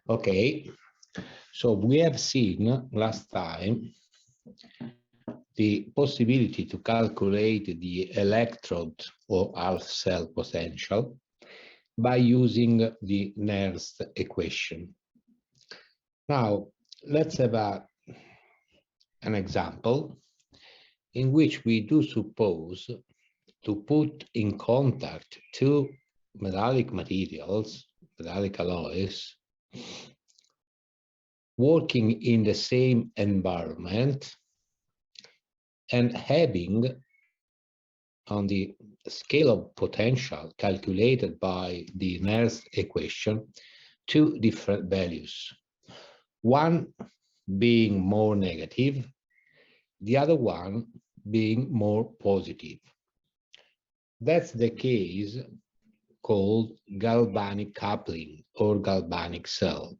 Okay, so we have seen last time the possibility to calculate the electrode or half cell potential by using the Nernst equation. Now, let's have an example in which we do suppose to put in contact two metallic materials, metallic alloys, working in the same environment and having on the scale of potential calculated by the Nernst equation two different values, one being more negative, the other one being more positive. That's the case called galvanic coupling or galvanic cell.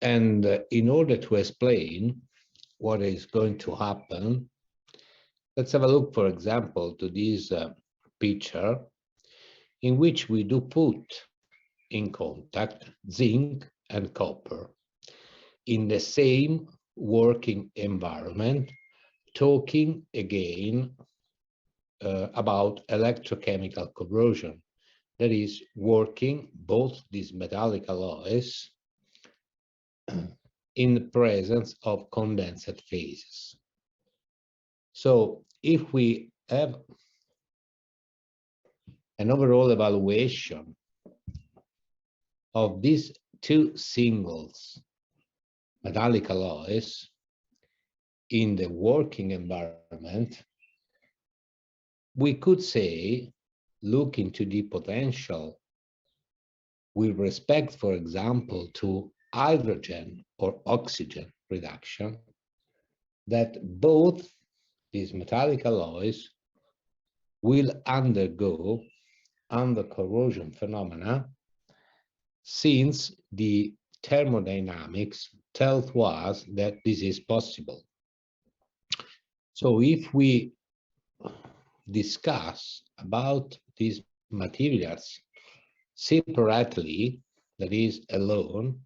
And in order to explain what is going to happen, let's have a look, for example, to this picture in which we do put in contact zinc and copper in the same working environment, talking again about electrochemical corrosion, that is, working both these metallic alloys in the presence of condensate phases. So if we have an overall evaluation of these two singles metallic alloys in the working environment, we could say, look into the potential with respect, for example, to hydrogen or oxygen reduction, that both these metallic alloys will undergo under corrosion phenomena, since the thermodynamics tell to us that this is possible. So if we discuss about these materials separately, that is alone,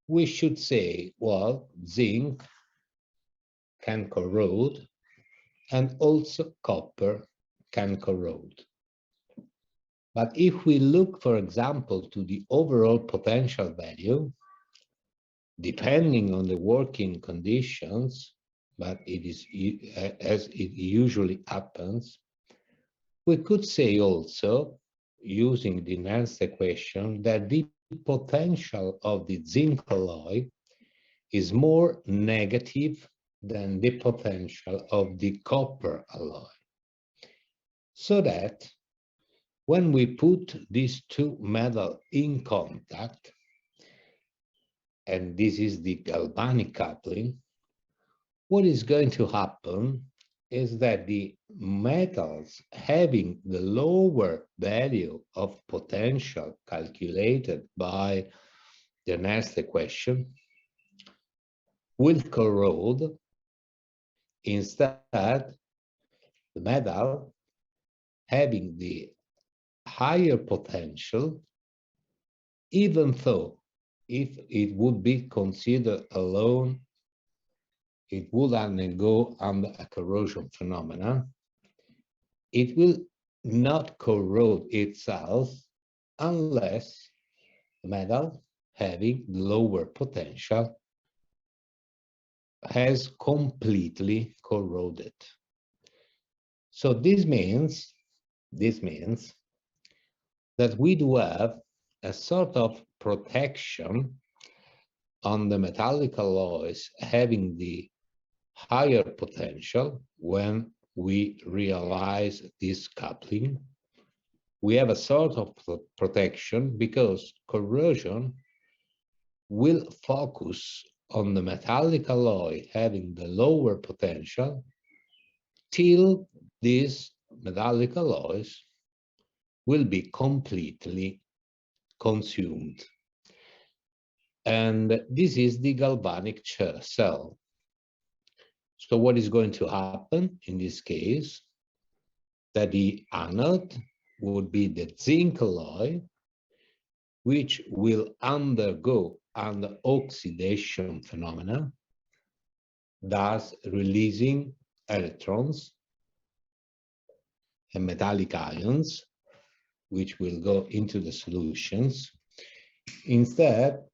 we should say, well, zinc can corrode and also copper can corrode. But if we look, for example, to the overall potential value, depending on the working conditions, but it is as it usually happens, we could say also, using the Nernst equation, that the potential of the zinc alloy is more negative than the potential of the copper alloy. So that when we put these two metals in contact, and this is the galvanic coupling, what is going to happen is that the metals having the lower value of potential calculated by the Nernst equation will corrode. Instead, the metal having the higher potential, even though if it would be considered alone, it would undergo under a corrosion phenomena, it will not corrode itself unless the metal having lower potential has completely corroded. So this means that we do have a sort of protection on the metallic alloys having the higher potential when we realize this coupling. We have a sort of protection because corrosion will focus on the metallic alloy having the lower potential till these metallic alloys will be completely consumed. And this is the galvanic cell. So what is going to happen in this case? That the anode would be the zinc alloy, which will undergo an oxidation phenomena, thus releasing electrons and metallic ions, which will go into the solutions. Instead,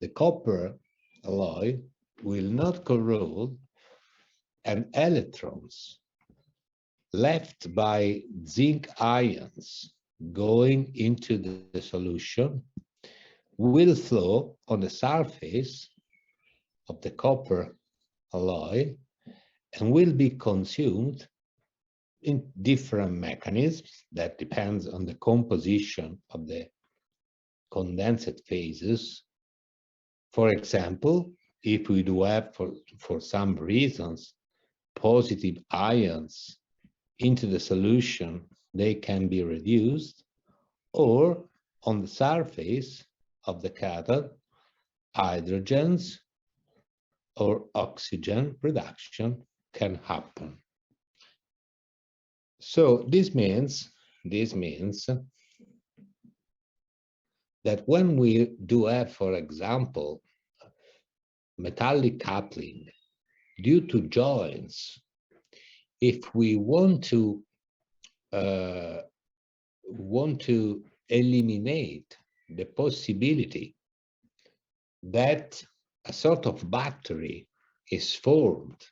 the copper alloy will not corrode, and electrons left by zinc ions going into the solution will flow on the surface of the copper alloy and will be consumed in different mechanisms that depends on the composition of the condensed phases. For example, if we do have, for some reasons, positive ions into the solution, they can be reduced, or on the surface of the cathode, hydrogens or oxygen reduction can happen. So this means that when we do have, for example, metallic coupling due to joints, if we want to eliminate the possibility that a sort of battery is formed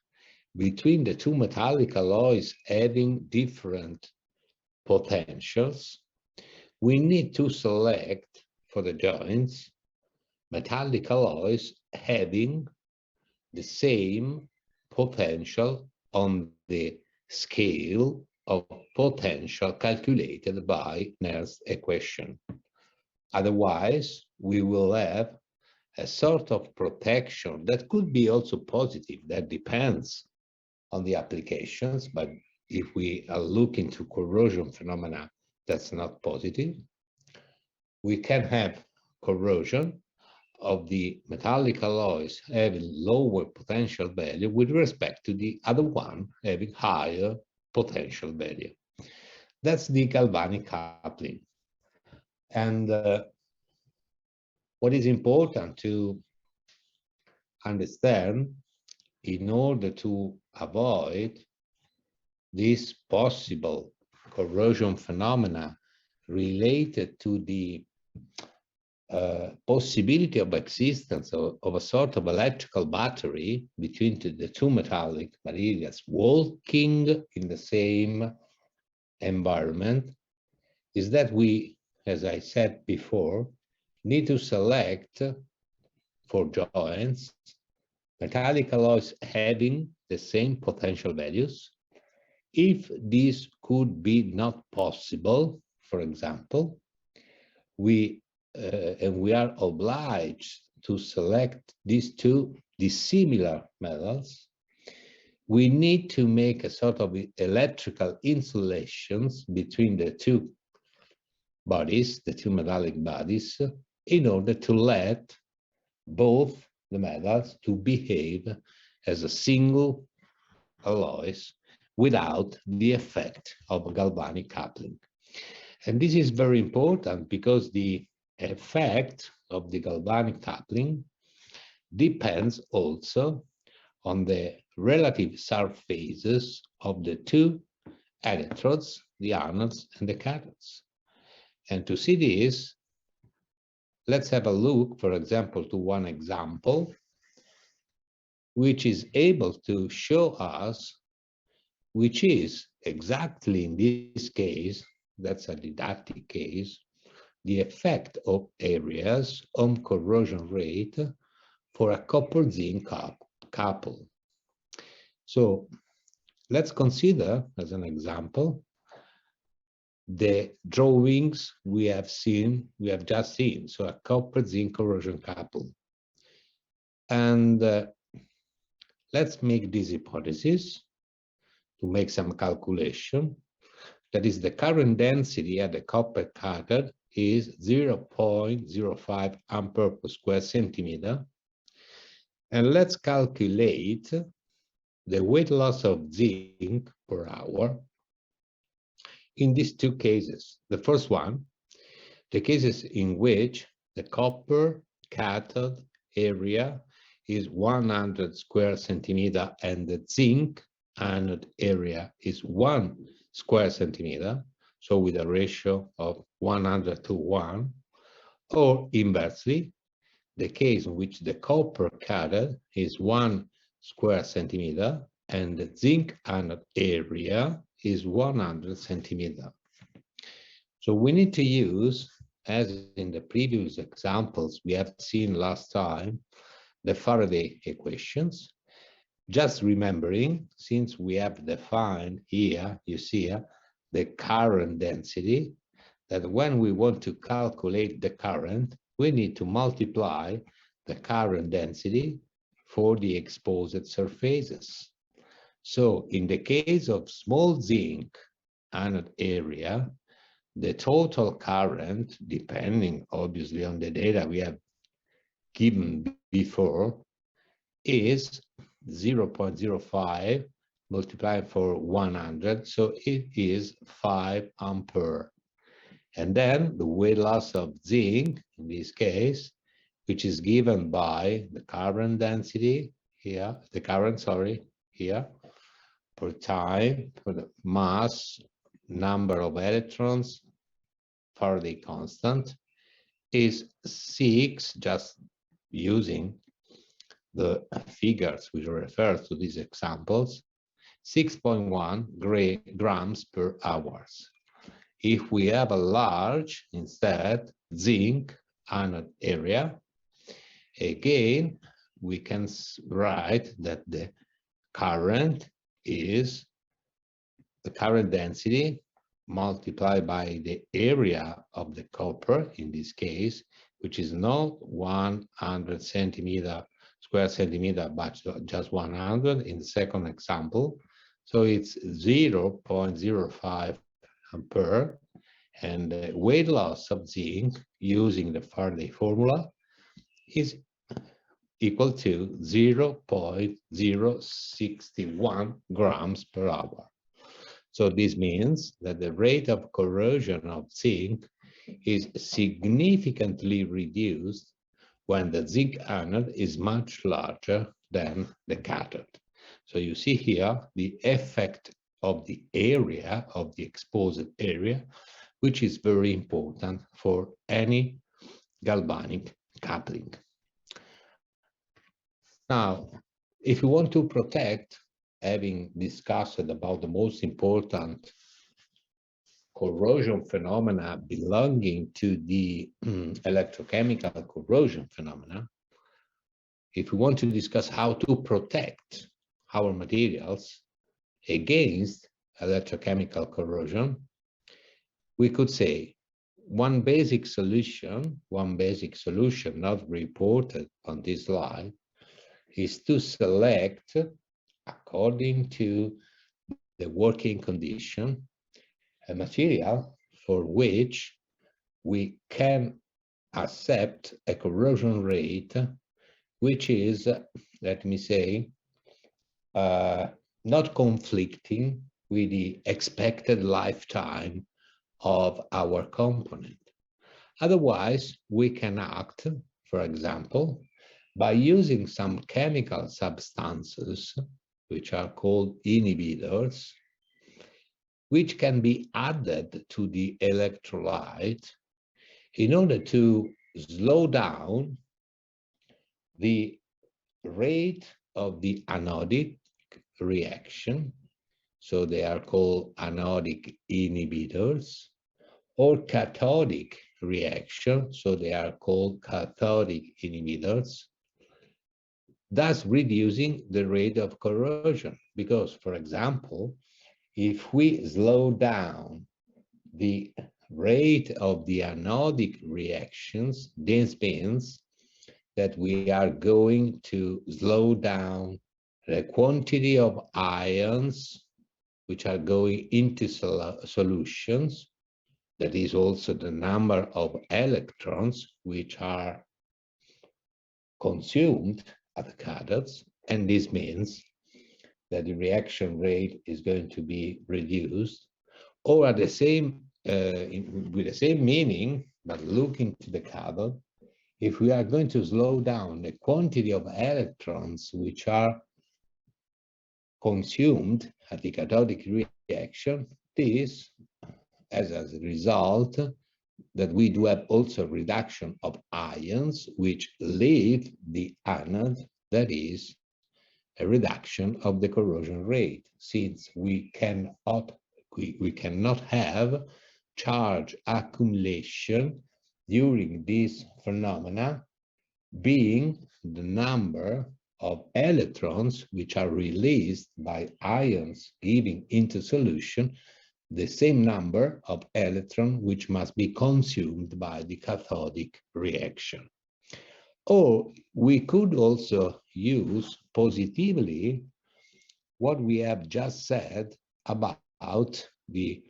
between the two metallic alloys having different potentials, we need to select for the joints metallic alloys having the same potential on the scale of potential calculated by Nernst equation. Otherwise, we will have a sort of protection that could be also positive, that depends on the applications, but if we are looking to corrosion phenomena, that's not positive. We can have corrosion of the metallic alloys having lower potential value with respect to the other one having higher potential value. That's the galvanic coupling. And what is important to understand in order to avoid this possible corrosion phenomena related to the possibility of existence of a sort of electrical battery between the two metallic materials working in the same environment, is that we, as I said before, need to select for joints metallic alloys having the same potential values. If this could be not possible, for example, we are obliged to select these two dissimilar metals, we need to make a sort of electrical insulations between the two bodies, the two metallic bodies, in order to let both the metals to behave as a single alloys without the effect of galvanic coupling. And this is very important because the effect of the galvanic coupling depends also on the relative surfaces of the two electrodes, the anodes and the cathodes. And to see this, let's have a look, for example, to one example, which is able to show us, which is exactly in this case, that's a didactic case, the effect of areas on corrosion rate for a copper-zinc couple. So let's consider, as an example, the drawings we have just seen, so a copper-zinc corrosion couple. And let's make this hypothesis to make some calculation. That is, the current density at the copper cathode is 0.05 ampere per square centimeter. And let's calculate the weight loss of zinc per hour in these two cases. The first one, the cases in which the copper cathode area is 100 square centimeter and the zinc anode area is 1 square centimeter, so with a ratio of 100 to 1, or inversely, the case in which the copper cathode is 1 square centimeter and the zinc anode area is 100 centimeter. So we need to use, as in the previous examples we have seen last time, the Faraday equations. Just remembering, since we have defined here, you see here, the current density, that when we want to calculate the current, we need to multiply the current density for the exposed surfaces. So in the case of small zinc anode area, the total current, depending obviously on the data we have given before, is 0.05 multiplied for 100, so it is 5 ampere. And then the weight loss of zinc, in this case, which is given by the current density here, here, per time, for the mass, number of electrons, Faraday constant, is 6, just using the figures which refer to these examples, 6.1 grams per hour. If we have a large, instead, zinc anode area, again, we can write that the current is the current density multiplied by the area of the copper, in this case, which is not 100 square centimeter, but just 100 in the second example. So it's 0.05 ampere, and the weight loss of zinc using the Faraday formula is equal to 0.061 grams per hour. So this means that the rate of corrosion of zinc is significantly reduced when the zinc anode is much larger than the cathode. So you see here the effect of the area, of the exposed area, which is very important for any galvanic coupling. Now, if you want to protect, having discussed about the most important corrosion phenomena belonging to the electrochemical corrosion phenomena, if we want to discuss how to protect our materials against electrochemical corrosion, we could say one basic solution not reported on this slide, is to select, according to the working condition, a material for which we can accept a corrosion rate which is, let me say, not conflicting with the expected lifetime of our component. Otherwise, we can act, for example, by using some chemical substances, which are called inhibitors, which can be added to the electrolyte in order to slow down the rate of the anodic reaction. So they are called anodic inhibitors, or cathodic reaction, so they are called cathodic inhibitors, thus reducing the rate of corrosion. Because, for example, if we slow down the rate of the anodic reactions, this means that we are going to slow down the quantity of ions which are going into solutions. That is also the number of electrons which are consumed at the cathodes, and this means that the reaction rate is going to be reduced. Or at the same with the same meaning, but looking to the cathode, if we are going to slow down the quantity of electrons which are consumed at the cathodic reaction, this as a result that we do have also reduction of ions which leave the anode, that is a reduction of the corrosion rate, since we cannot have charge accumulation during this phenomena, being the number of electrons which are released by ions giving into solution the same number of electrons which must be consumed by the cathodic reaction. Or we could also use positively what we have just said about the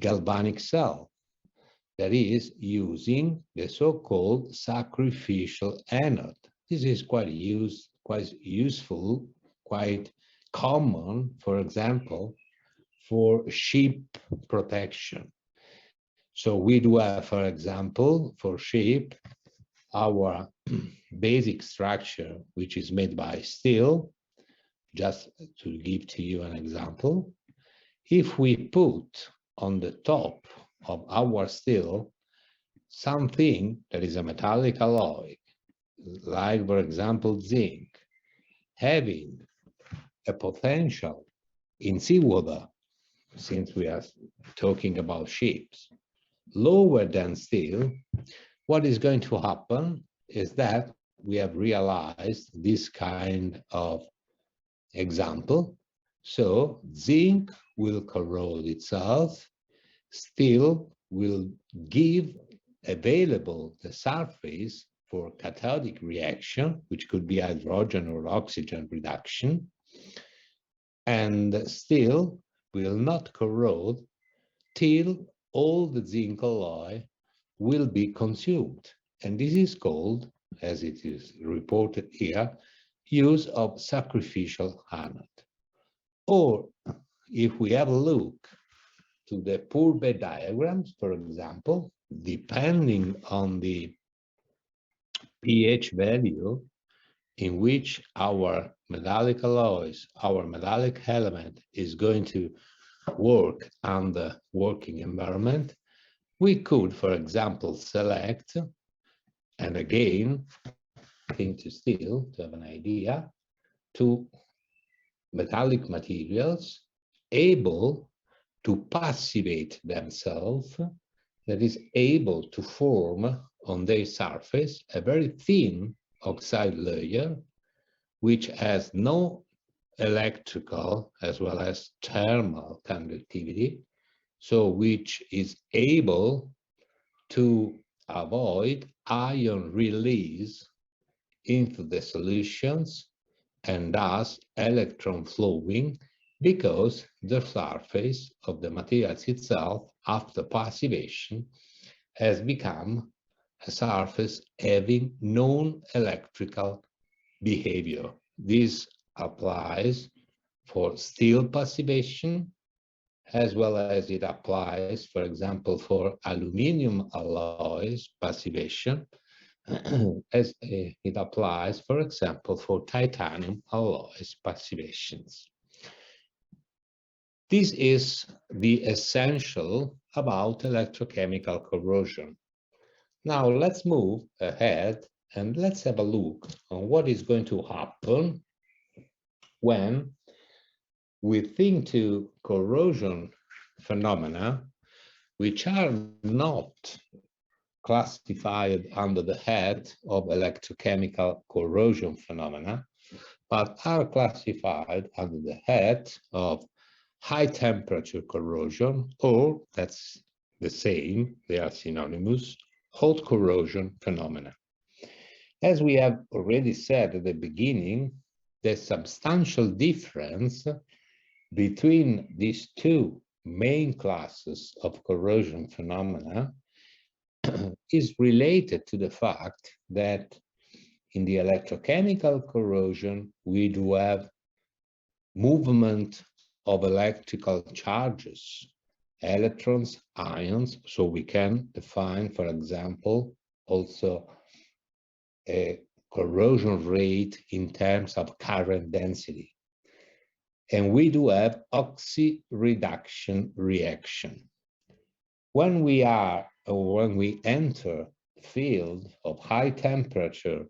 galvanic cell, that is using the so-called sacrificial anode. This is quite useful, quite common, for example, for ship protection. So we do have, for example, for ship, our basic structure, which is made by steel. Just to give to you an example, if we put on the top of our steel something that is a metallic alloy, like, for example, zinc, having a potential in seawater, since we are talking about ships, lower than steel, what is going to happen is that we have realized this kind of example. So zinc will corrode itself, steel will give available the surface for cathodic reaction, which could be hydrogen or oxygen reduction, and steel will not corrode till all the zinc alloy will be consumed. And this is called, as it is reported here, use of sacrificial anode. Or if we have a look to the Purbe diagrams, for example, depending on the pH value in which our metallic alloys, our metallic element is going to work under working environment, we could, for example, select, and again, think to steel to have an idea, to metallic materials able to passivate themselves, that is able to form on their surface a very thin oxide layer, which has no electrical as well as thermal conductivity, so which is able to avoid ion release into the solutions and thus electron flowing, because the surface of the materials itself after passivation has become a surface having non-electrical behavior. This applies for steel passivation, as well as it applies, for example, for aluminum alloys passivation, as it applies, for example, for titanium alloys passivations. This is the essential about electrochemical corrosion. Now let's move ahead and let's have a look on what is going to happen when we think to corrosion phenomena which are not classified under the head of electrochemical corrosion phenomena, but are classified under the head of high temperature corrosion, or that's the same, they are synonymous, hot corrosion phenomena. As we have already said at the beginning, the substantial difference between these two main classes of corrosion phenomena is related to the fact that in the electrochemical corrosion, we do have movement of electrical charges, electrons, ions, so we can define, for example, also a corrosion rate in terms of current density. And we do have oxy-reduction reaction. When we enter the field of high temperature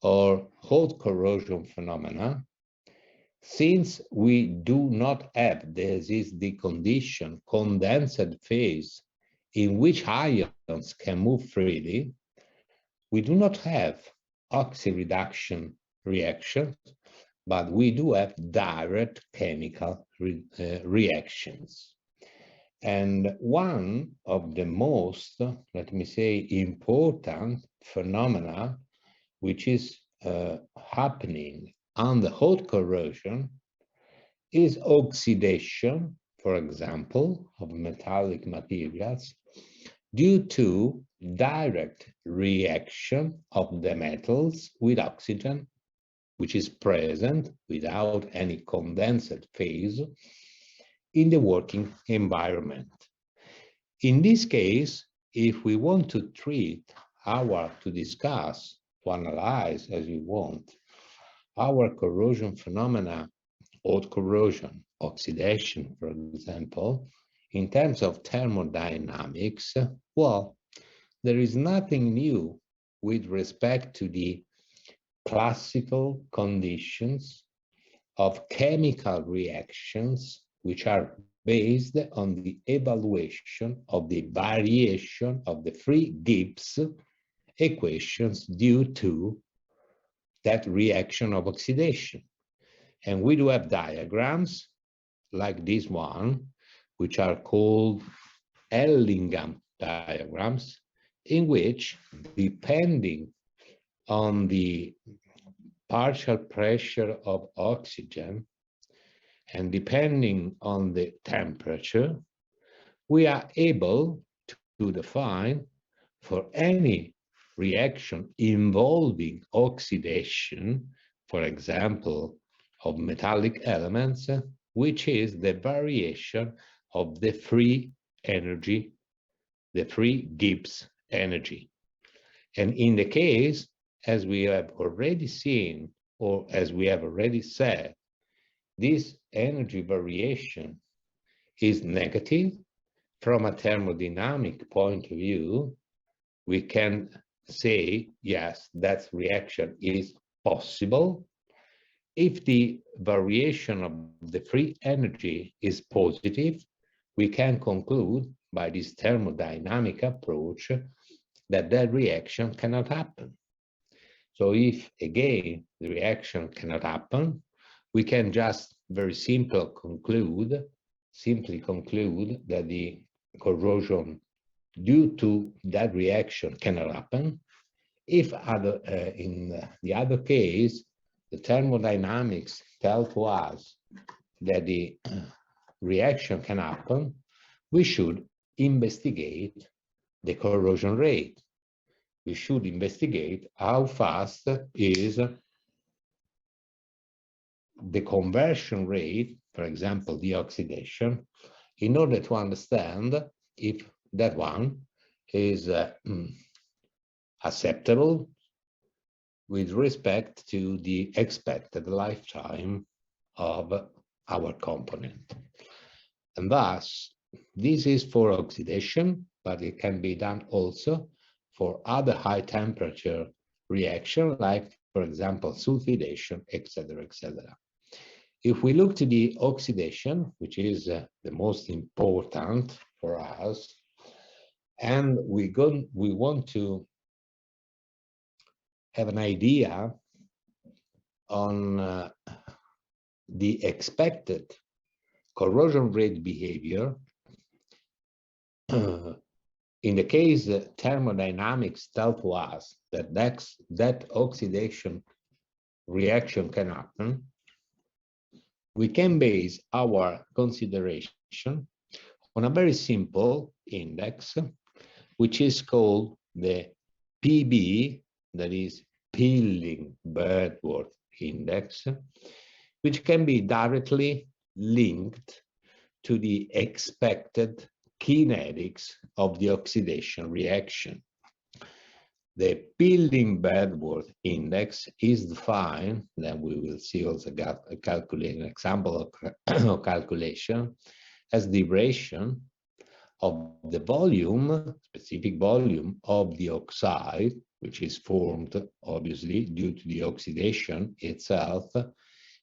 or hot corrosion phenomena, since we do not have, this is the condition, condensed phase in which ions can move freely, we do not have oxy-reduction reactions, but we do have direct chemical reactions. And one of the most, let me say, important phenomena which is happening under hot corrosion is oxidation, for example, of metallic materials due to direct reaction of the metals with oxygen, which is present without any condensed phase in the working environment. In this case, if we want to discuss, to analyze as we want, our corrosion phenomena, hot corrosion, oxidation, for example, in terms of thermodynamics, well, there is nothing new with respect to the classical conditions of chemical reactions, which are based on the evaluation of the variation of the free Gibbs equations due to that reaction of oxidation. And we do have diagrams like this one, which are called Ellingham diagrams, in which, depending on the partial pressure of oxygen and depending on the temperature, we are able to define for any reaction involving oxidation, for example, of metallic elements, which is the variation of the free energy, the free Gibbs energy. And in the case, as we have already seen, or as we have already said, this energy variation is negative. From a thermodynamic point of view, we can say, yes, that reaction is possible. If the variation of the free energy is positive, we can conclude by this thermodynamic approach that that reaction cannot happen. So if, again, the reaction cannot happen, we can just very simply conclude that the corrosion due to that reaction cannot happen. If in the other case, the thermodynamics tell to us that the reaction can happen, we should investigate the corrosion rate. We should investigate how fast is the conversion rate, for example, the oxidation, in order to understand if that one is acceptable with respect to the expected lifetime of our component. And thus, this is for oxidation, but it can be done also for other high temperature reaction, like, for example, sulfidation, etc., etc. If we look to the oxidation, which is the most important for us, and we want to have an idea on the expected corrosion rate behavior, in the case thermodynamics tell to us that that oxidation reaction can happen, we can base our consideration on a very simple index, which is called the PB, that is Pilling-Birdworth index, which can be directly linked to the expected kinetics of the oxidation reaction. The building bedworth index is defined, then we will see also calculate an example of calculation, as the ratio of the volume, specific volume of the oxide, which is formed obviously due to the oxidation itself,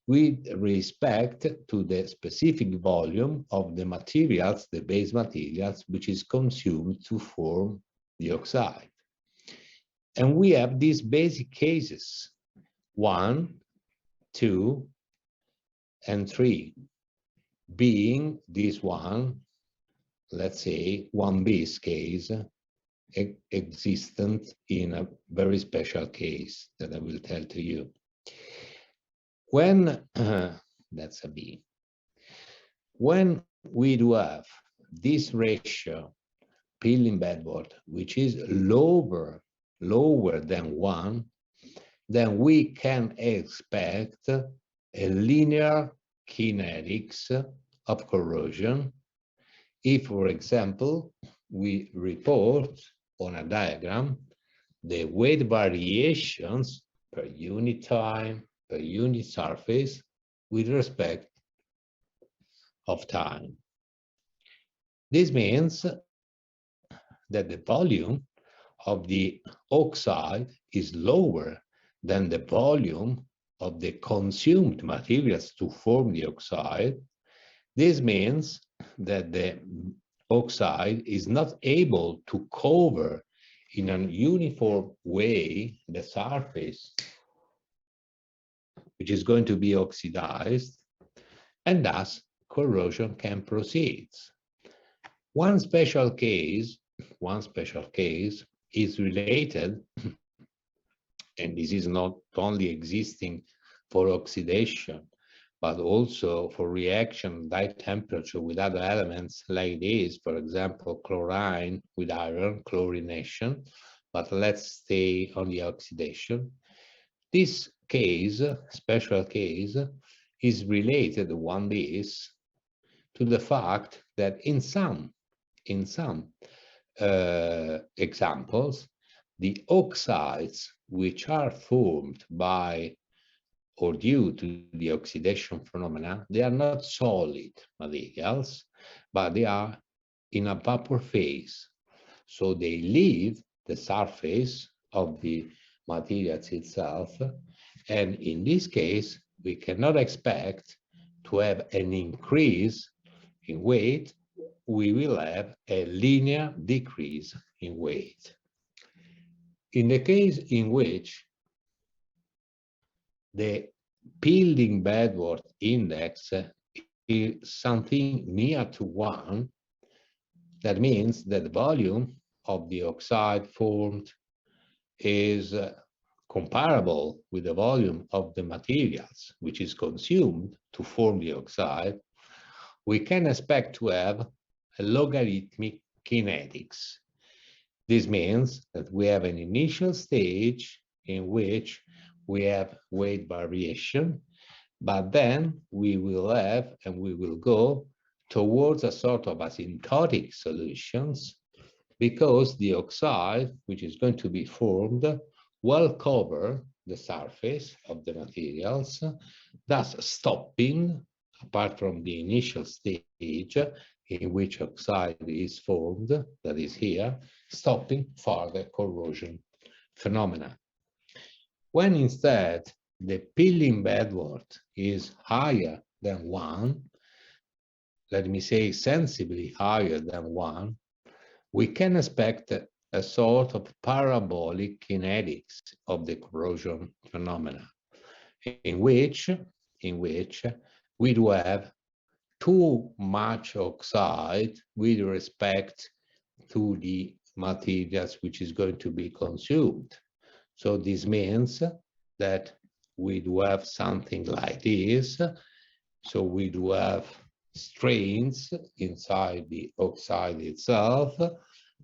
with respect to the specific volume of the materials, the base materials, which is consumed to form the oxide. And we have these basic cases, 1, 2, and 3, being this one, let's say 1B's case, existent in a very special case that I will tell to you. When, that's a B, when we do have this ratio, peeling bedworth, which is lower than 1, then we can expect a linear kinetics of corrosion if, for example, we report on a diagram the weight variations per unit time, per unit surface with respect of time. This means that the volume of the oxide is lower than the volume of the consumed materials to form the oxide. This means that the oxide is not able to cover in an uniform way the surface which is going to be oxidized, and thus corrosion can proceed. One special case is related, and this is not only existing for oxidation, but also for reaction at high temperature with other elements like this, for example, chlorine with iron, chlorination, but let's stay on the oxidation. This case, special case, is related, one is, to the fact that in some examples, the oxides which are formed by or due to the oxidation phenomena, they are not solid materials, but they are in a vapor phase. So they leave the surface of the materials itself, and in this case, we cannot expect to have an increase in weight. We will have a linear decrease in weight. In the case in which the building bedworth index is something near to 1, that means that the volume of the oxide formed is comparable with the volume of the materials which is consumed to form the oxide. We can expect to have a logarithmic kinetics. This means that we have an initial stage in which we have weight variation, but then we will have, and we will go towards a sort of asymptotic solutions, because the oxide, which is going to be formed, will cover the surface of the materials, thus stopping, apart from the initial stage in which oxide is formed, that is here, stopping further corrosion phenomena. When instead the peeling bedworth is higher than 1, let me say sensibly higher than 1, we can expect a sort of parabolic kinetics of the corrosion phenomena, in which we do have too much oxide with respect to the materials which is going to be consumed. So this means that we do have something like this. So we do have strains inside the oxide itself,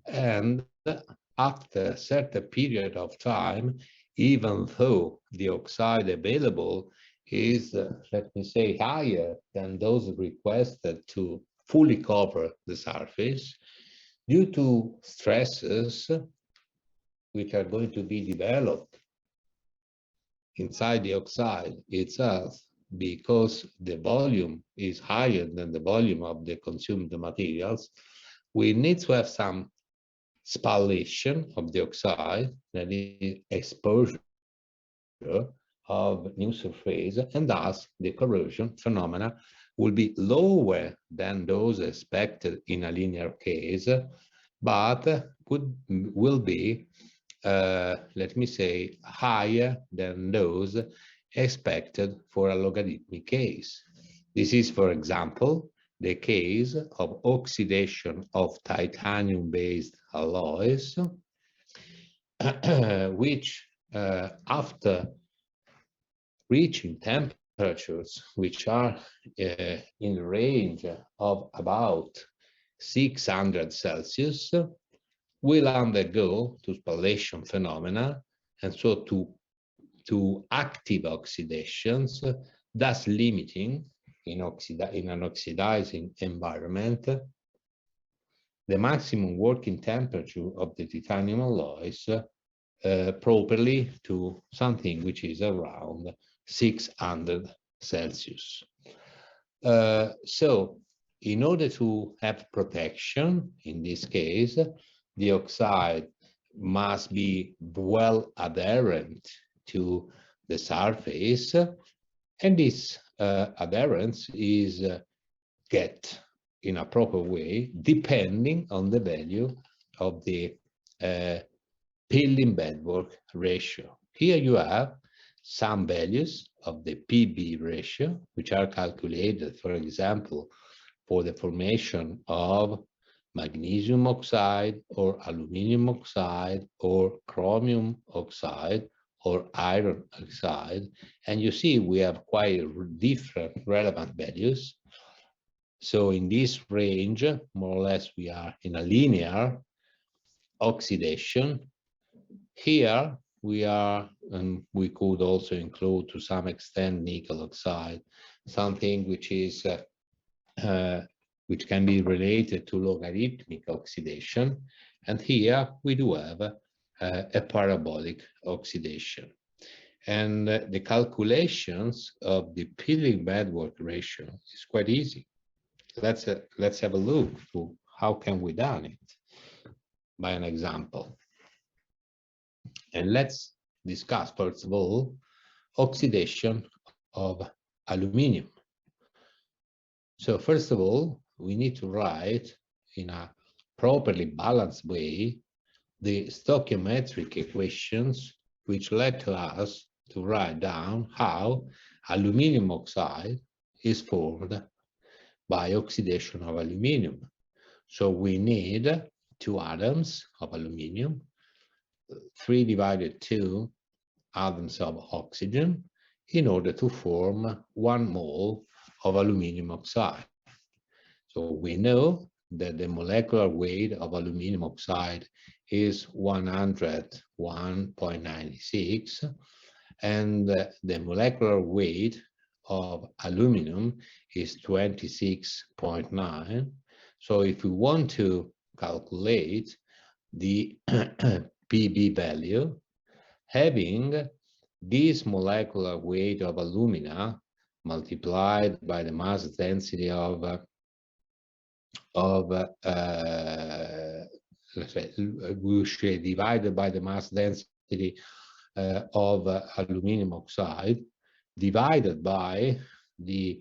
and after a certain period of time, even though the oxide available is, let me say, higher than those requested to fully cover the surface due to stresses which are going to be developed inside the oxide itself, because the volume is higher than the volume of the consumed materials. We need to have some spallation of the oxide, that is exposure of new surface, and thus the corrosion phenomena will be lower than those expected in a linear case, but will be, let me say, higher than those expected for a logarithmic case. This is, for example, the case of oxidation of titanium-based alloys, which, after reaching temperatures which are in the range of about 600 Celsius, will undergo to spallation phenomena, and so to active oxidations, thus limiting in an oxidizing environment the maximum working temperature of the titanium alloys properly to something which is around 600 Celsius. So in order to have protection, in this case, the oxide must be well adherent to the surface, and this adherence is get in a proper way depending on the value of the peeling bedwork ratio. Here you have some values of the PB ratio, which are calculated, for example, for the formation of magnesium oxide or aluminum oxide or chromium oxide or iron oxide. And you see we have quite different relevant values. So in this range, more or less, we are in a linear oxidation. Here we are, and we could also include to some extent nickel oxide, something which is which can be related to logarithmic oxidation. And here we do have a parabolic oxidation. And the calculations of the peeling bedwork ratio is quite easy. Let's have a look to how can we done it by an example. And let's discuss, first of all, oxidation of aluminium. So first of all, we need to write in a properly balanced way the stoichiometric equations which let us to write down how aluminium oxide is formed by oxidation of aluminium. So we need 2 atoms of aluminium, 3 divided 2 atoms of oxygen, in order to form 1 mole of aluminium oxide. So we know that the molecular weight of aluminium oxide is 101.96, and the molecular weight of aluminum is 26.9. So if we want to calculate the PB value, having this molecular weight of alumina multiplied by the mass density of let's say, we should divide by the mass density of aluminum oxide, divided by the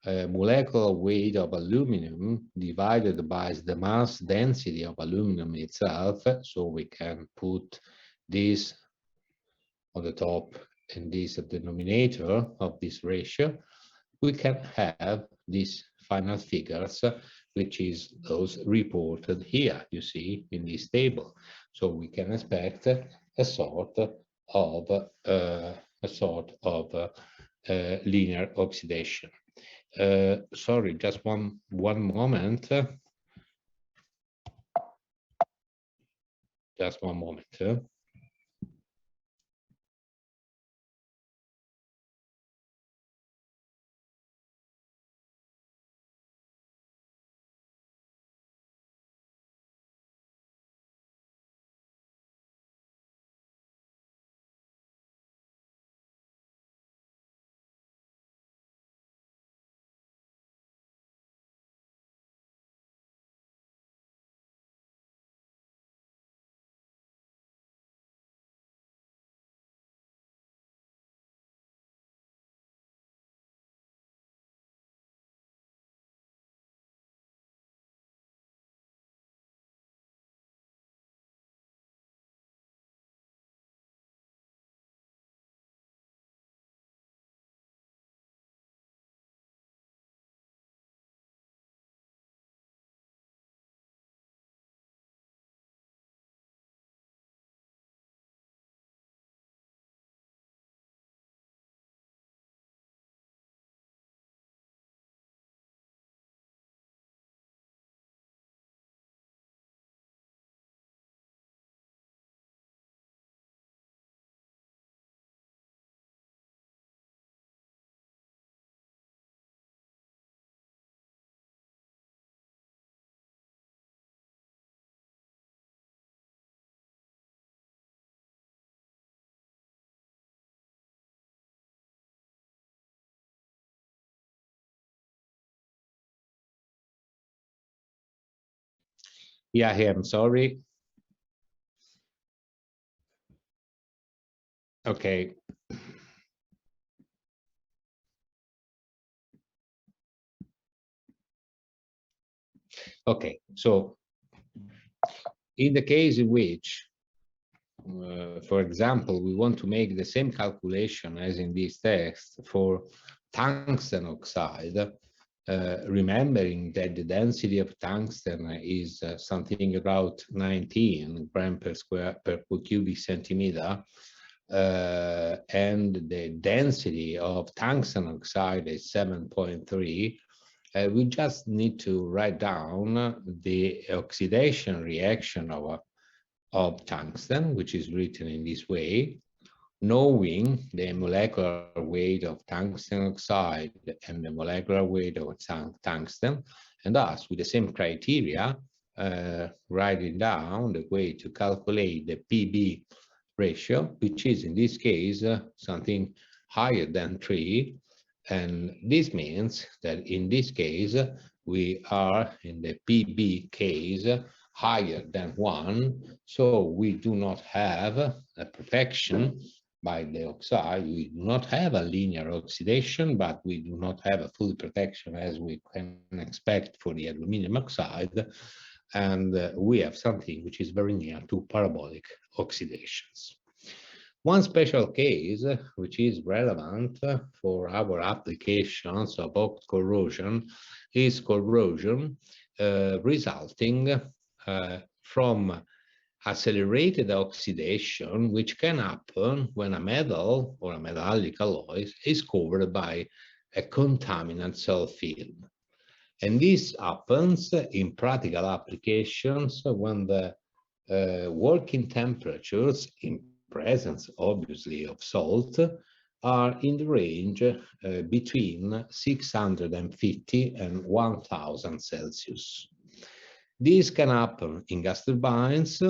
molecular weight of aluminum divided by the mass density of aluminum itself. So we can put this on the top and this denominator of this ratio. We can have these final figures, which is those reported here, you see, in this table. So we can expect a sort of linear oxidation. Sorry, just one moment. Just one moment. Yeah, here, I'm sorry. Okay. Okay, so in the case in which, for example, we want to make the same calculation as in this text for tungsten oxide, remembering that the density of tungsten is something about 19 gram per square per cubic centimeter, and the density of tungsten oxide is 7.3. We just need to write down the oxidation reaction of tungsten, which is written in this way, knowing the molecular weight of tungsten oxide and the molecular weight of tungsten, and thus with the same criteria, writing down the way to calculate the PB ratio, which is in this case something higher than 3. And this means that in this case, we are in the PB case higher than 1. So we do not have a protection by the oxide. We do not have a linear oxidation, but we do not have a full protection as we can expect for the aluminum oxide. And we have something which is very near to parabolic oxidations. One special case which is relevant for our applications of corrosion is corrosion resulting from accelerated oxidation, which can happen when a metal or a metallic alloy is covered by a contaminant cell film. And this happens in practical applications when the working temperatures in presence, obviously, of salt are in the range between 650 and 1000 Celsius. This can happen in gas turbines.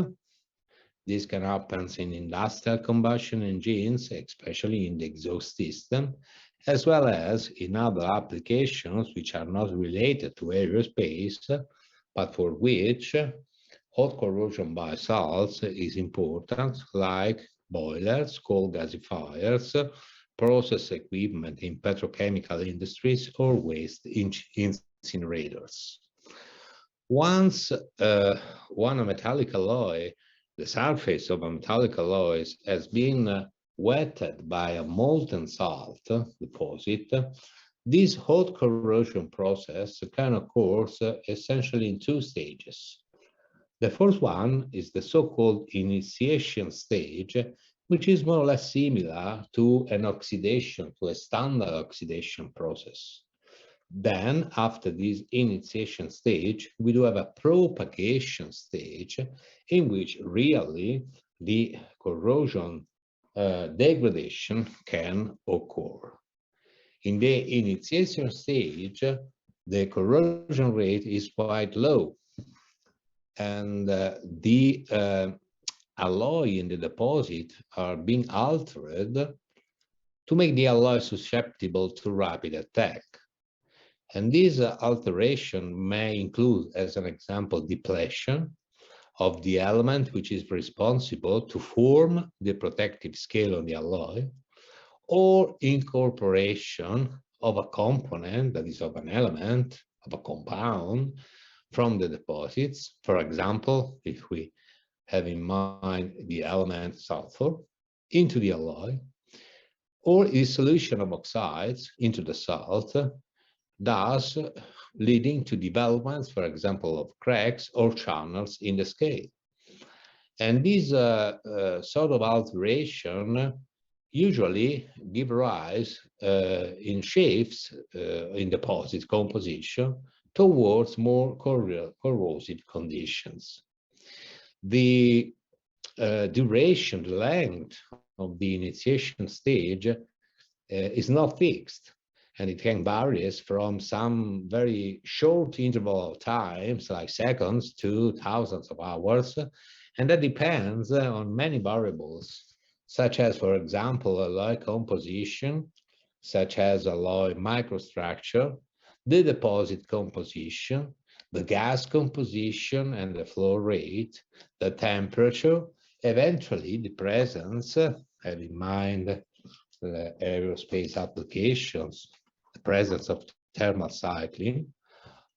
This can happen in industrial combustion engines, especially in the exhaust system, as well as in other applications which are not related to aerospace, but for which hot corrosion by salts is important, like boilers, coal gasifiers, process equipment in petrochemical industries, or waste incinerators. Once one metallic alloy, the surface of a metallic alloy has been wetted by a molten salt deposit, this hot corrosion process can occur essentially in 2 stages. The first one is the so-called initiation stage, which is more or less similar to an oxidation, to a standard oxidation process. Then, after this initiation stage, we do have a propagation stage in which really the corrosion degradation can occur. In the initiation stage, the corrosion rate is quite low, and the alloy in the deposit are being altered to make the alloy susceptible to rapid attack. And this alteration may include, as an example, depletion of the element which is responsible to form the protective scale on the alloy, or incorporation of a component, that is of an element, of a compound, from the deposits. For example, if we have in mind the element sulfur into the alloy, or the solution of oxides into the salt, thus leading to developments, for example, of cracks or channels in the scale. And this sort of alteration usually give rise in shapes in deposit composition towards more corrosive conditions. The duration, the length of the initiation stage is not fixed, and it can vary from some very short interval of times, like seconds, to thousands of hours, and that depends on many variables, such as, for example, alloy composition, such as alloy microstructure, the deposit composition, the gas composition and the flow rate, the temperature, eventually the presence, have in mind the aerospace applications, the presence of thermal cycling,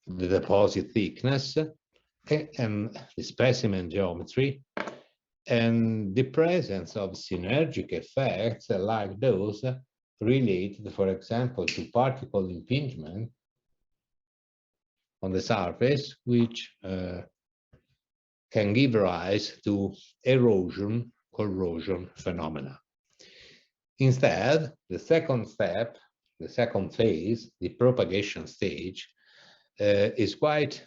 the deposit thickness, and the specimen geometry, and the presence of synergic effects like those related, for example, to particle impingement on the surface, which can give rise to erosion, corrosion phenomena. Instead, the second step, the second phase, the propagation stage, is quite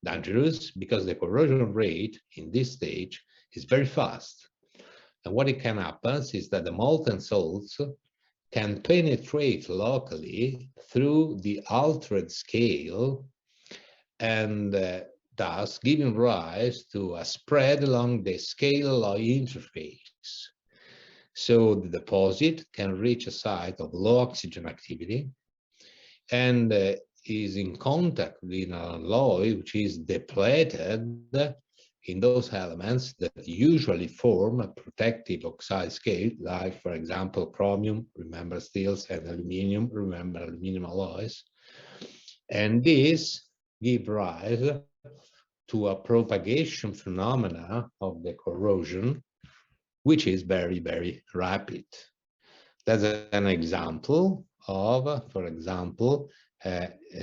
dangerous because the corrosion rate in this stage is very fast. And what it can happen is that the molten salts can penetrate locally through the altered scale and thus giving rise to a spread along the scale-alloy interface. So the deposit can reach a site of low oxygen activity and is in contact with an alloy which is depleted in those elements that usually form a protective oxide scale, like, for example, chromium, remember steels, and aluminum, remember aluminum alloys. And this gives rise to a propagation phenomena of the corrosion, which is very, very rapid. That's an example of, for example,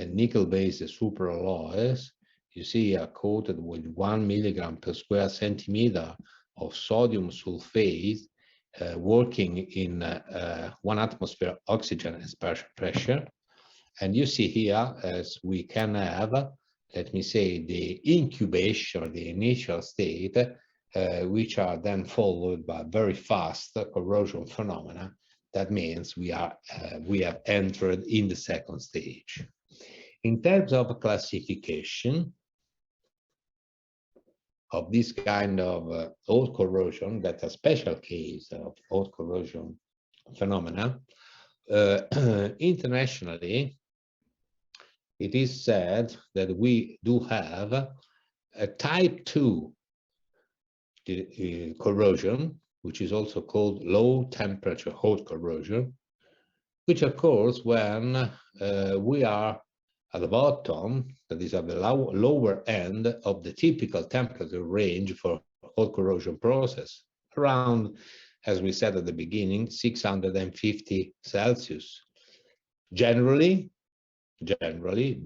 nickel-based superalloys. You see coated with 1 milligram per square centimeter of sodium sulfate working in 1 atmosphere oxygen and pressure. And you see here, as we can have, let me say, the incubation, the initial state, which are then followed by very fast corrosion phenomena. That means we have entered in the second stage. In terms of classification of this kind of hot corrosion, that's a special case of hot corrosion phenomena, internationally, it is said that we do have a type 2 corrosion, which is also called low temperature hot corrosion, which occurs when we are at the bottom, that is at the lower end of the typical temperature range for hot corrosion process, around, as we said at the beginning, 650 Celsius. Generally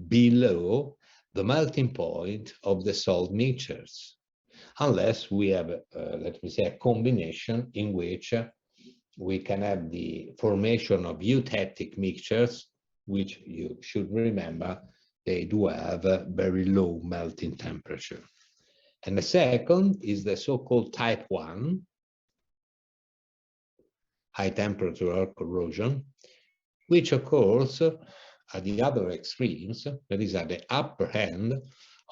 below the melting point of the salt mixtures, unless we have, let me say, a combination in which we can have the formation of eutectic mixtures, which you should remember, they do have a very low melting temperature. And the second is the so-called type 1, high temperature corrosion, which occurs at the other extremes, that is at the upper end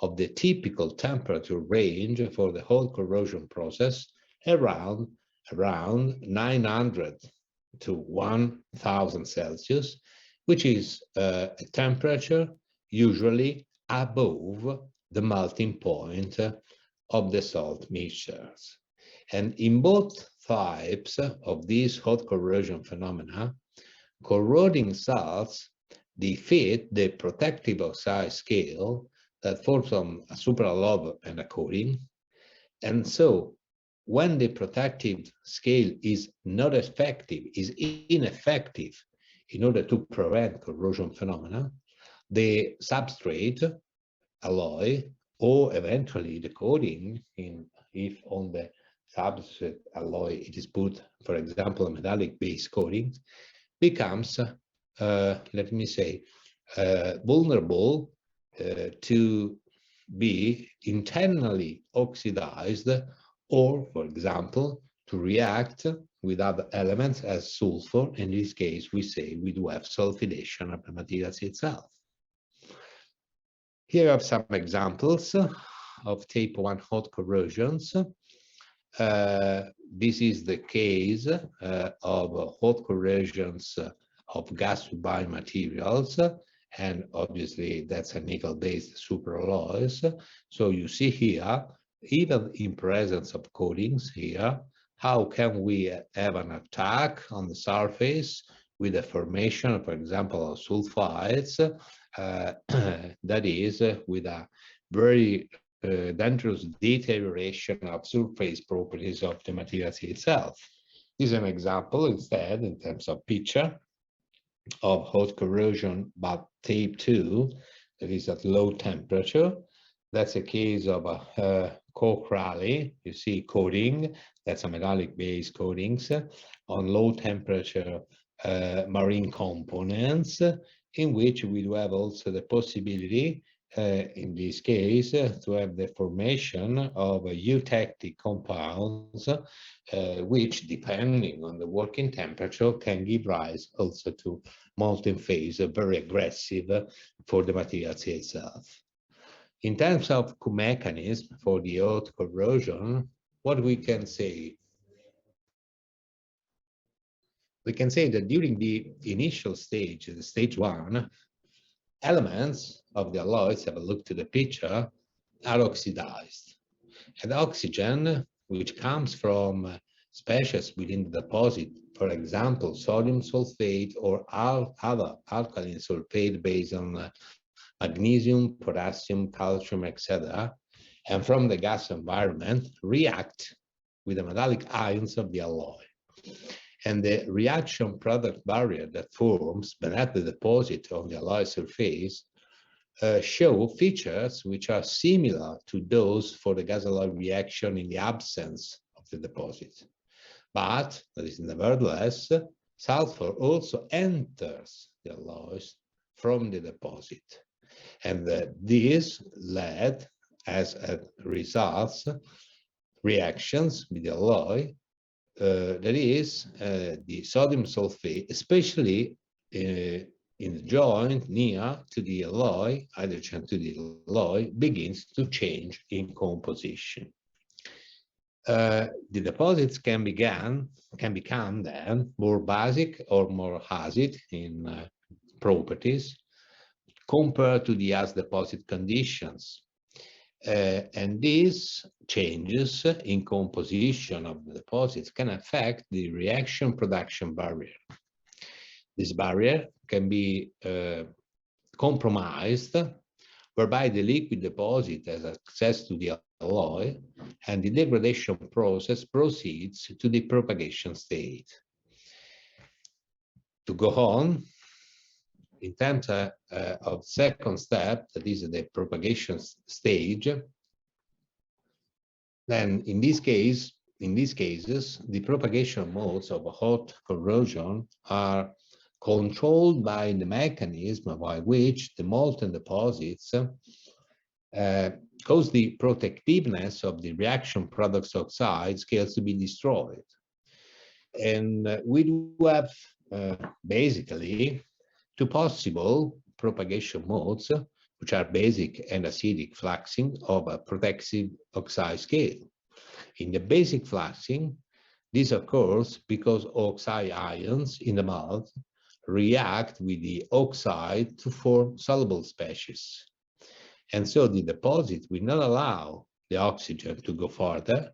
of the typical temperature range for the whole corrosion process, around 900 to 1000 Celsius, which is a temperature usually above the melting point of the salt mixtures. And in both types of these hot corrosion phenomena, corroding salts defeat the protective oxide scale that forms from a superalloy and a coating. And so when the protective scale is not effective, is ineffective in order to prevent corrosion phenomena, the substrate alloy or eventually the coating, if on the substrate alloy it is put, for example, a metallic base coating, becomes, let me say, vulnerable to be internally oxidized, or, for example, to react with other elements as sulfur. In this case, we say we do have sulfidation of the materials itself. Here are some examples of type 1 hot corrosions. This is the case of hot corrosions of gas turbine materials, and obviously that's a nickel-based superalloys. So you see here, even in presence of coatings here, how can we have an attack on the surface with the formation, for example, of sulfides, that is, with a very dangerous deterioration of surface properties of the materials itself. This is an example instead, in terms of picture, of hot corrosion, but type 2, that is at low temperature. That's a case of a coke rally. You see coating, that's a metallic based coatings on low temperature marine components, in which we do have also the possibility, in this case, to have the formation of eutectic compounds, which, depending on the working temperature, can give rise also to molten phase, very aggressive for the materials itself. In terms of mechanism for the hot corrosion, what we can say? We can say that during the initial stage, the stage 1, elements of the alloys, have a look to the picture, are oxidized. And oxygen, which comes from species within the deposit, for example, sodium sulfate or other alkaline sulfate based on magnesium, potassium, calcium, etc., and from the gas environment, react with the metallic ions of the alloy. And the reaction product barrier that forms beneath the deposit of the alloy surface show features which are similar to those for the gas alloy reaction in the absence of the deposit. But, that is, nevertheless, sulfur also enters the alloys from the deposit. And this led, as a result, reactions with the alloy, that is, the sodium sulfate, especially in the joint near to the alloy, adjacent to the alloy, begins to change in composition. The deposits can become then more basic or more acid in properties compared to the as deposit conditions. And these changes in composition of the deposits can affect the reaction production barrier. This barrier can be compromised, whereby the liquid deposit has access to the alloy and the degradation process proceeds to the propagation state. To go on, in terms of second step, that is the propagation stage, then in these cases, the propagation modes of hot corrosion are controlled by the mechanism by which the molten deposits cause the protectiveness of the reaction products oxide scales to be destroyed. And we do have basically two possible propagation modes, which are basic and acidic fluxing of a protective oxide scale. In the basic fluxing, this occurs because oxide ions in the melt react with the oxide to form soluble species. And so the deposit will not allow the oxygen to go further,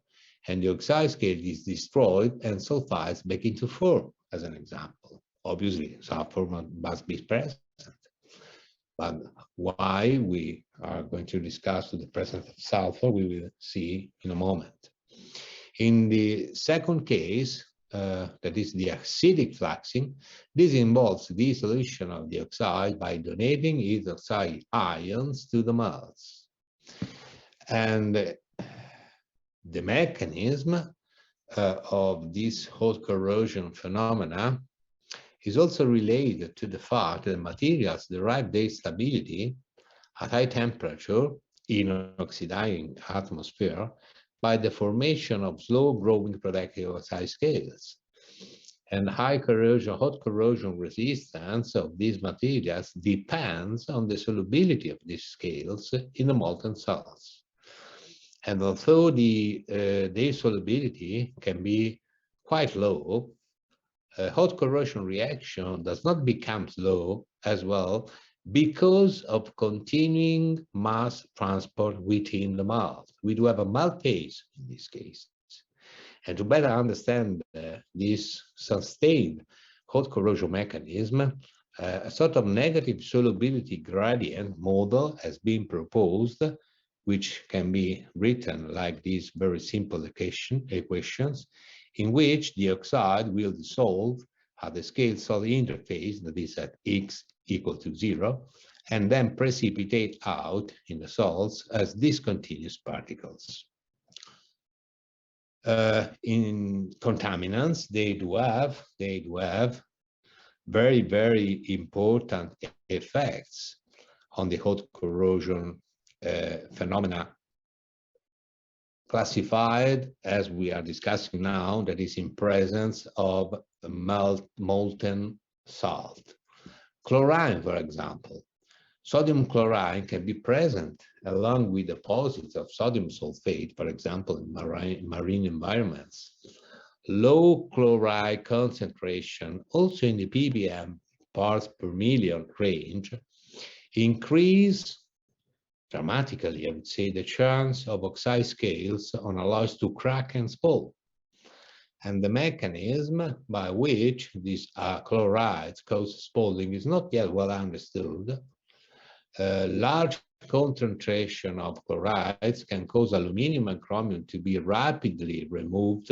and the oxide scale is destroyed and sulfides begin to form, as an example. Obviously, sulfur must be present. But why we are going to discuss the presence of sulfur, we will see in a moment. In the second case, that is the acidic fluxing, this involves the dissolution of the oxide by donating its oxide ions to the melts. And the mechanism of this hot corrosion phenomena is also related to the fact that materials derive their stability at high temperature in an oxidizing atmosphere by the formation of slow-growing protective oxide scales. And hot corrosion resistance of these materials depends on the solubility of these scales in the molten salts. And although their solubility can be quite low, hot corrosion reaction does not become slow as well because of continuing mass transport within the melt. We do have a melt phase in this case. And to better understand this sustained hot corrosion mechanism, a sort of negative solubility gradient model has been proposed, which can be written like these very simple equations, in which the oxide will dissolve at the scale solid interface, that is at x equal to 0, and then precipitate out in the salts as discontinuous particles. In contaminants, they do have very, very important effects on the hot corrosion phenomena classified as we are discussing now, that is in presence of molten salt. Chlorine, for example. Sodium chloride can be present along with deposits of sodium sulfate, for example, in marine environments. Low chloride concentration, also in the ppm parts per million range, increase dramatically, I would say, the chance of oxide scales on alloys to crack and spall. And the mechanism by which these chlorides cause spalling is not yet well understood. Large concentration of chlorides can cause aluminum and chromium to be rapidly removed,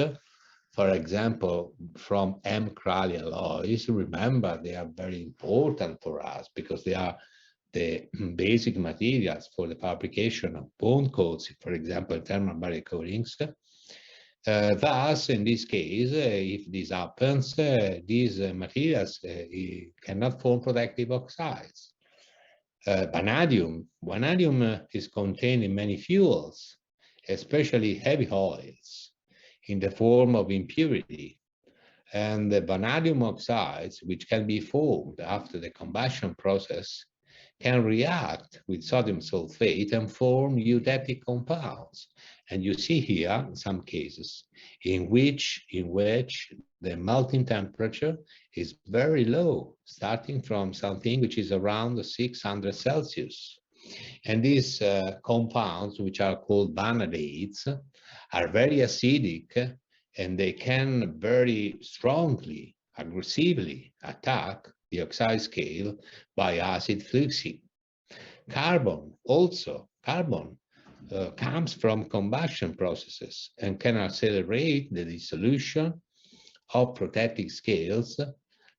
for example, from M-crali alloys. Remember, they are very important for us because they are the basic materials for the fabrication of bond coats, for example, thermal barrier coatings. Thus, in this case, if this happens, these materials cannot form protective oxides. Vanadium is contained in many fuels, especially heavy oils, in the form of impurity. And the vanadium oxides, which can be formed after the combustion process, can react with sodium sulfate and form eutectic compounds. And you see here some cases in which the melting temperature is very low, starting from something which is around 600 Celsius. And these compounds, which are called vanadates, are very acidic, and they can very strongly, aggressively attack the oxide scale by acid fluxing. Carbon comes from combustion processes and can accelerate the dissolution of protective scales,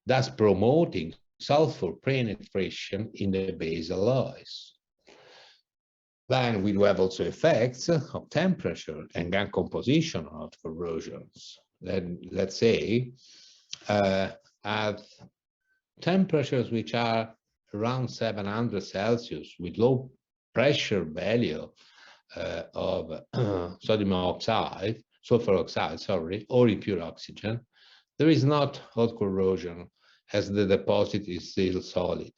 thus promoting sulfur penetration in the base alloys. Then we do have also effects of temperature and gun composition of corrosions. Then, let's say, at temperatures which are around 700 Celsius with low pressure value of sulfur oxide, or impure oxygen, there is not hot corrosion as the deposit is still solid.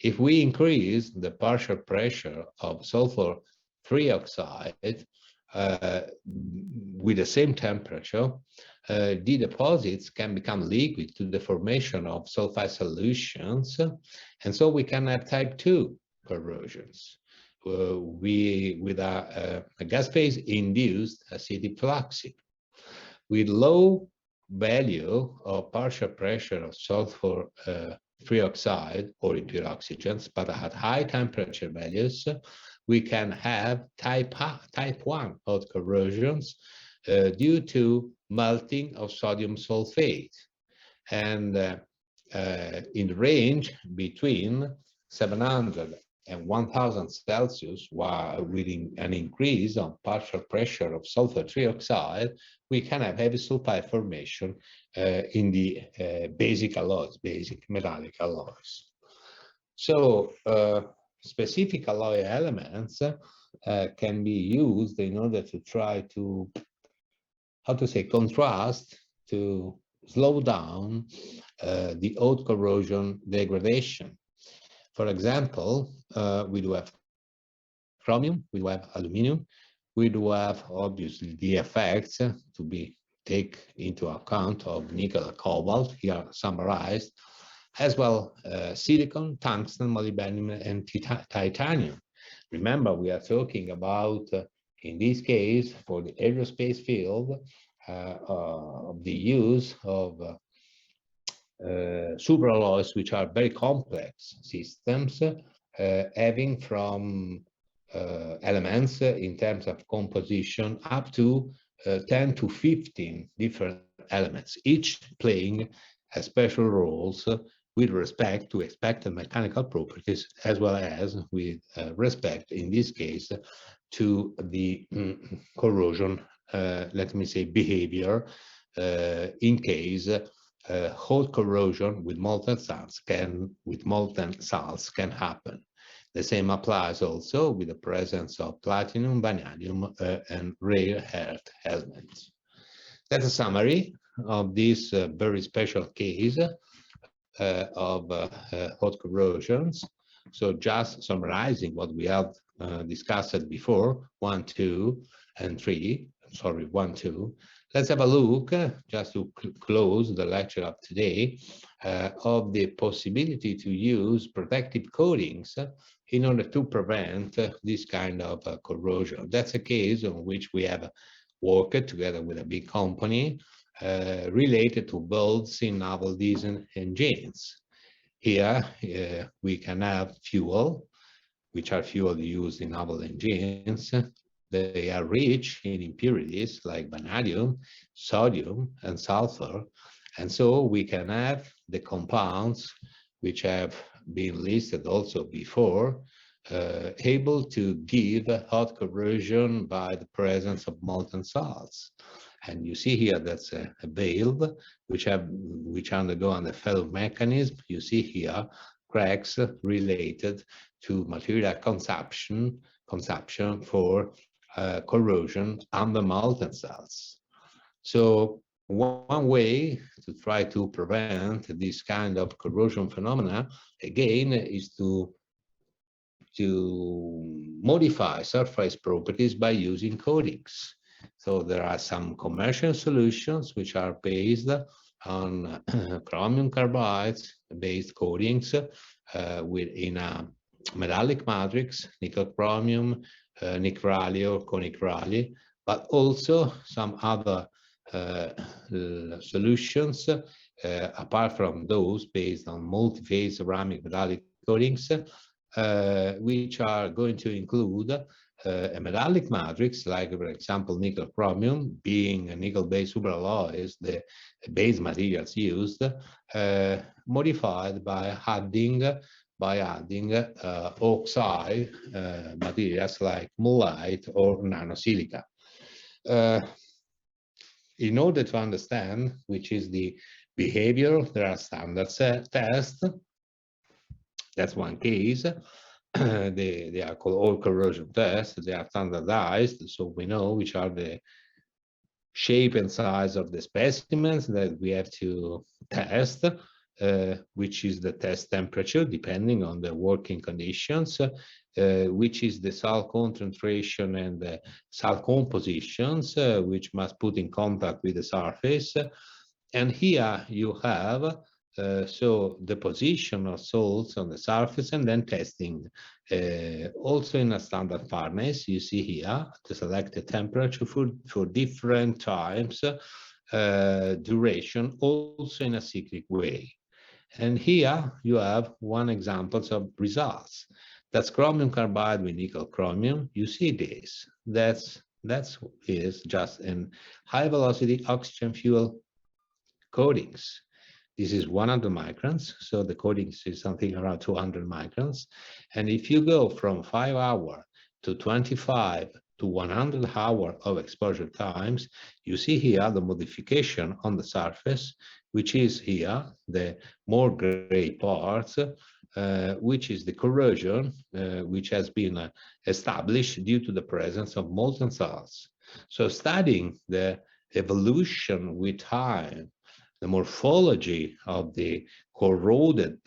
If we increase the partial pressure of sulfur-free oxide with the same temperature, the deposits can become liquid to the formation of sulfide solutions, and so we can have type 2 corrosions. With a gas phase induced acidic fluxing. With low value of partial pressure of sulfur-free oxide or impure oxygens, but at high temperature values, we can have type 1 hot corrosions due to melting of sodium sulfate. And in the range between 700 and 1000 Celsius, while with an increase of partial pressure of sulfur trioxide, we can have heavy sulfide formation in the basic alloys, basic metallic alloys. So specific alloy elements can be used in order to try to, contrast, to slow down the hot corrosion degradation. For example, we do have chromium, we do have aluminum, we do have obviously the effects to be take into account of nickel and cobalt, here summarized, as well silicon, tungsten, molybdenum, and titanium. Remember, we are talking about, in this case, for the aerospace field, of the use of superalloys, which are very complex systems, having from elements in terms of composition up to 10 to 15 different elements, each playing a special roles with respect to expected mechanical properties, as well as with respect, in this case, to the corrosion, let me say, behavior, in case hot corrosion with molten salts can happen. The same applies also with the presence of platinum, vanadium, and rare earth elements. That's a summary of this very special case of hot corrosions. So just summarizing what we have discussed before, 1, 2, and 3, sorry, 1, 2. Let's have a look, just to close the lecture of today, of the possibility to use protective coatings in order to prevent this kind of corrosion. That's a case on which we have worked together with a big company related to bulbs in naval diesel engines. Here we can have fuel, which are fuel used in naval engines. They are rich in impurities like vanadium, sodium, and sulfur. And so we can have the compounds which have been listed also before, able to give hot corrosion by the presence of molten salts. And you see here that's a valve which undergo an effect mechanism. You see here cracks related to material consumption for corrosion under molten salts. So one way to try to prevent this kind of corrosion phenomena, again, is to modify surface properties by using coatings. So there are some commercial solutions which are based on chromium carbides based coatings in a metallic matrix, nickel chromium, nickel raleigh or conic raleigh, but also some other solutions apart from those based on multi-phase ceramic metallic coatings, which are going to include a metallic matrix, like, for example, nickel chromium, being a nickel-based superalloys, the base materials used, modified by adding oxide materials like mullite or nanosilica. In order to understand which is the behavior, there are standard tests. That's one case. They are called all corrosion tests. They are standardized, so we know which are the shape and size of the specimens that we have to test, which is the test temperature depending on the working conditions, which is the salt concentration and the salt compositions, which must put in contact with the surface. And here you have so the position of salts on the surface and then testing. Also in a standard furnace, you see here the selected temperature for different times, duration, also in a cyclic way. And here you have one example of results. That's chromium carbide with nickel chromium. You see this. That is just an high velocity oxygen fuel coatings. This is 100 microns, so the coatings is something around 200 microns. And if you go from 5 hours to 25 to 100 hours of exposure times, you see here the modification on the surface, which is here the more gray parts, which is the corrosion, which has been established due to the presence of molten salts. So studying the evolution with time, the morphology of the corroded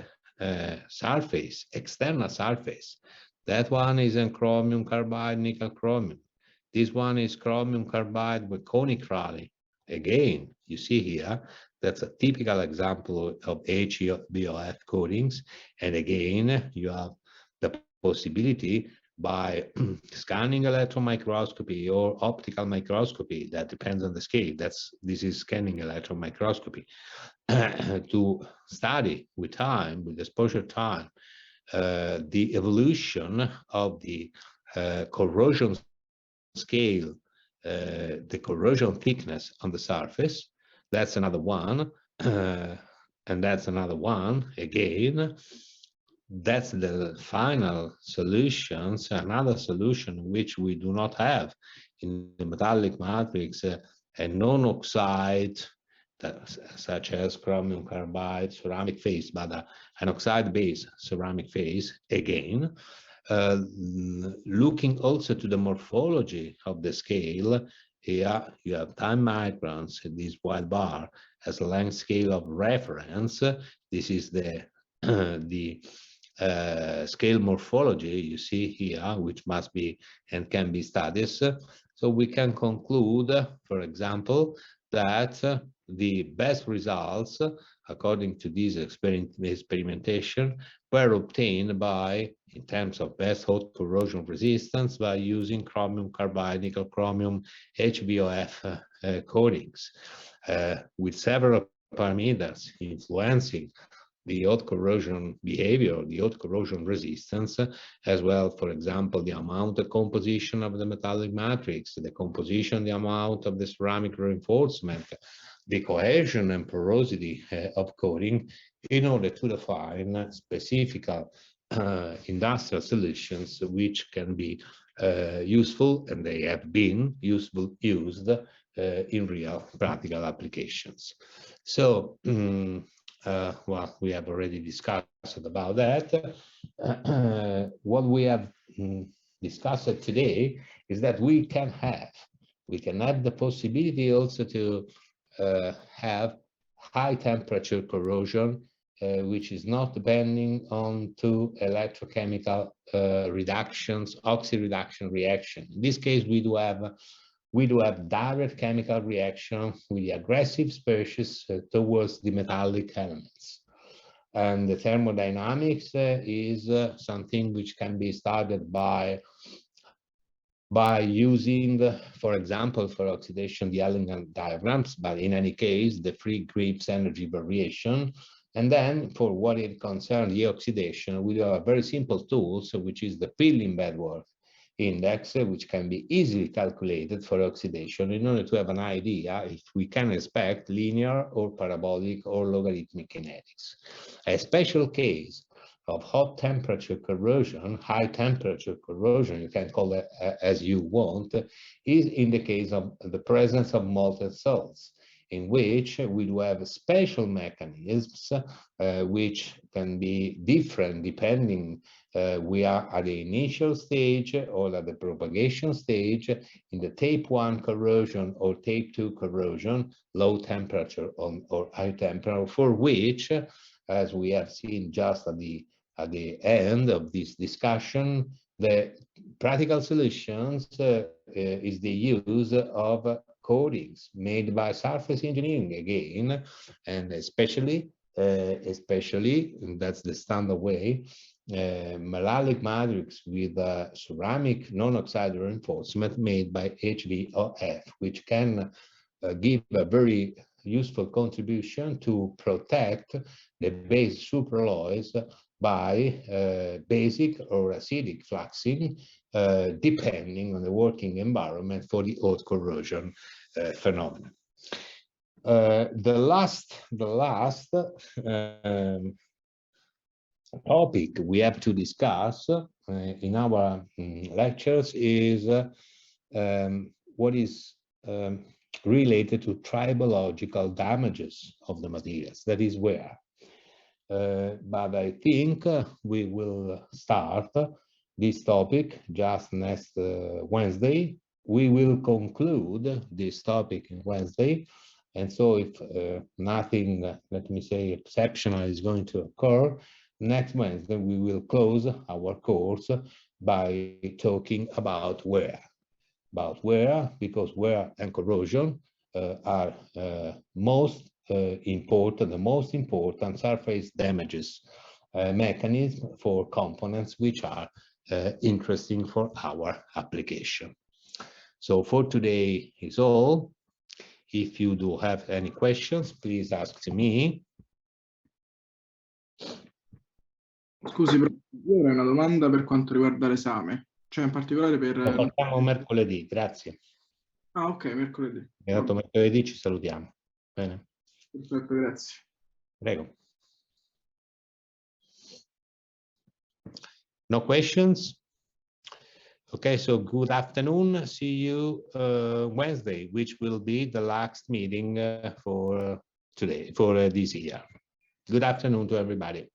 surface, external surface. That one is in chromium carbide, nickel chromium. This one is chromium carbide with conic raleigh Again, you see here, that's a typical example of HBOF coatings. And again, you have the possibility by scanning electron microscopy or optical microscopy, that depends on the scale. This is scanning electron microscopy, to study with time, with exposure time, the evolution of the corrosion scale, the corrosion thickness on the surface. That's another one. And that's another one. Again, that's the final solutions. Another solution which we do not have in the metallic matrix, a non-oxide, such as chromium carbide, ceramic phase, but an oxide-based ceramic phase, again, looking also to the morphology of the scale. Here you have 10 microns, this white bar as a length scale of reference. This is the scale morphology you see here, which must be and can be studied. So we can conclude, for example, that the best results, according to this experimentation, were obtained by, in terms of best hot corrosion resistance, by using chromium carbide, nickel chromium, HBOF coatings, with several parameters influencing the hot corrosion behavior, the hot corrosion resistance, as well, for example, the amount of composition of the metallic matrix, the composition, the amount of the ceramic reinforcement, the cohesion and porosity of coating, in order to define specific industrial solutions which can be useful, and they have been used in real practical applications. So, well, we have already discussed about that. What we have discussed today is that we can have the possibility also to have high temperature corrosion, which is not depending on two electrochemical reductions, oxy-reduction reaction. In this case, we do have direct chemical reaction with the aggressive species towards the metallic elements. And the thermodynamics is something which can be started by using, for example, for oxidation, the Elegant diagrams, but in any case, the free Gibbs energy variation. And then for what it concerns the oxidation, we have a very simple tool, which is the filling bedwork index, which can be easily calculated for oxidation in order to have an idea if we can expect linear or parabolic or logarithmic kinetics. A special case of hot temperature corrosion, high temperature corrosion, you can call it as you want, is in the case of the presence of molten salts, in which we do have special mechanisms which can be different depending we are at the initial stage or at the propagation stage, in the tape 1 corrosion or tape 2 corrosion, low temperature or high temperature, for which, as we have seen just at the end of this discussion, the practical solutions is the use of coatings made by surface engineering again, and especially that's the standard way, metallic matrix with ceramic non-oxide reinforcement made by HBOF, which can give a very useful contribution to protect the base superalloys by basic or acidic fluxing, depending on the working environment for the hot corrosion phenomenon. The last topic we have to discuss in our lectures is what is related to tribological damages of the materials, that is wear. But I think we will start this topic just next Wednesday. We will conclude this topic in Wednesday. And so if nothing, let me say, exceptional is going to occur, next Wednesday we will close our course by talking about wear. Because wear and corrosion are most important, the most important surface damages mechanism for components which are interesting for our application. So for today is all. If you do have any questions, please ask me. Scusi, io avrei una domanda per quanto riguarda l'esame, cioè in particolare per... Lo facciamo mercoledì, grazie. Ah, ok, mercoledì. È dato mercoledì, ci salutiamo. Bene. Perfetto, grazie. Prego. No questions? Okay, so good afternoon. See you Wednesday, which will be the last meeting for today, for this year. Good afternoon to everybody.